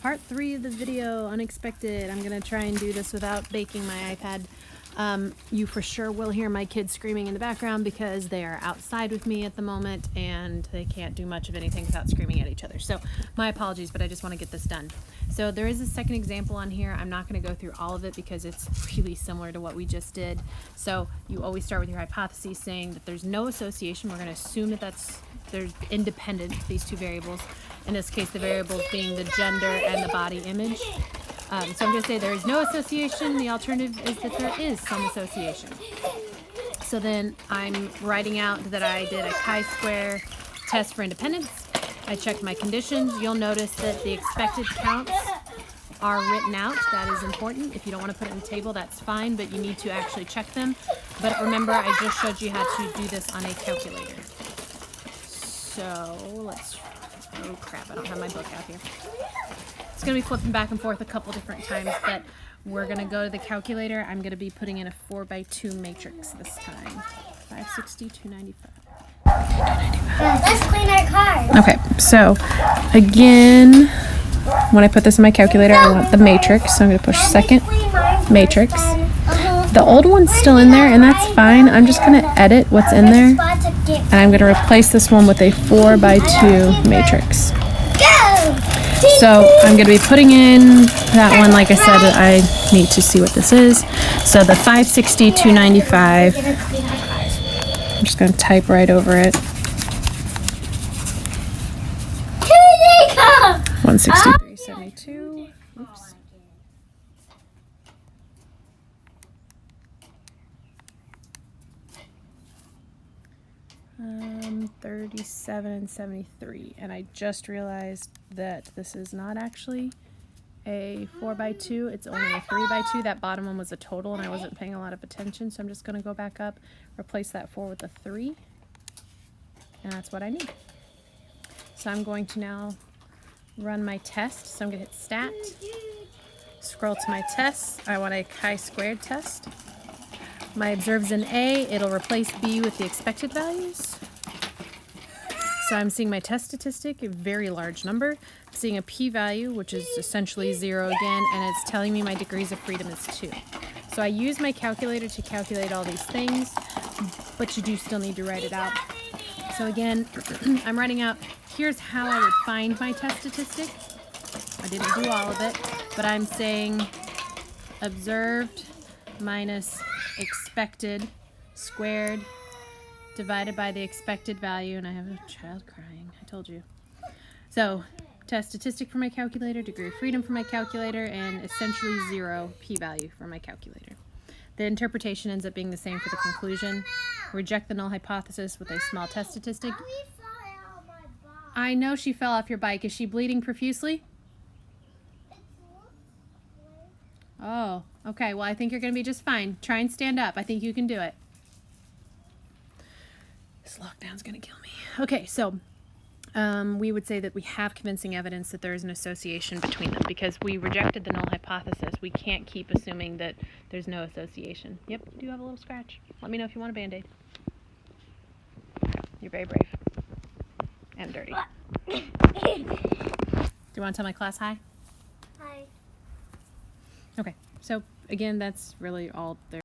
part 3 of the video, unexpected. I'm gonna try and do this without baking my iPad. You for sure will hear my kids screaming in the background because they are outside with me at the moment and they can't do much of anything without screaming at each other. So my apologies, but I just want to get this done. So there is a second example on here. I'm not going to go through all of it because it's really similar to what we just did. So you always start with your hypotheses saying that there's no association. We're going to assume that they're independent, these two variables. In this case, the variables being the gender and the body image. So I'm going to say there is no association. The alternative is that there is some association. So then I'm writing out that I did a chi-square test for independence. I checked my conditions. You'll notice that the expected counts are written out. That is important. If you don't want to put it in the table, that's fine, but you need to actually check them. But remember, I just showed you how to do this on a calculator. So oh crap, I don't have my book out here. It's going to be flipping back and forth a couple different times, but we're going to go to the calculator. I'm going to be putting in a 4x2 matrix this time. 560, 295. Let's clean our car. Okay, so again, when I put this in my calculator, I want the matrix. So I'm going to push second matrix. The old one's still in there, and that's fine. I'm just going to edit what's in there, and I'm going to replace this one with a 4x2 matrix. So I'm going to be putting in that one. Like I said, I need to see what this is. So the 560, 295. I'm just going to type right over it. 163, 72. Oops. Um, 37 and 73. And I just realized that this is not actually a 4x2. It's only a 3x2. That bottom one was a total, and I wasn't paying a lot of attention. So I'm just going to go back up, replace that 4 with a 3. And that's what I need. So I'm going to now run my test. So I'm going to hit stat, scroll to my tests. I want a chi-squared test. My observed's an A. It'll replace B with the expected values. So I'm seeing my test statistic, a very large number. I'm seeing a p-value, which is essentially 0 again, and it's telling me my degrees of freedom is 2. So I use my calculator to calculate all these things, but you do still need to write it out. So again, I'm writing out, here's how I would find my test statistic. I didn't do all of it, but I'm saying observed minus expected squared divided by the expected value, and I have a child crying, I told you. So test statistic for my calculator, degree of freedom for my calculator, and essentially 0 p-value for my calculator. The interpretation ends up being the same for the conclusion. Reject the null hypothesis with a small test statistic. I know she fell off your bike. Is she bleeding profusely? Oh, okay. Well, I think you're going to be just fine. Try and stand up. I think you can do it. This lockdown's going to kill me. Okay, so we would say that we have convincing evidence that there is an association between them because we rejected the null hypothesis. We can't keep assuming that there's no association. Yep, you do have a little scratch. Let me know if you want a Band-Aid. Okay, you're very brave. And dirty. Do you want to tell my class hi? Hi. Okay, so again, that's really all there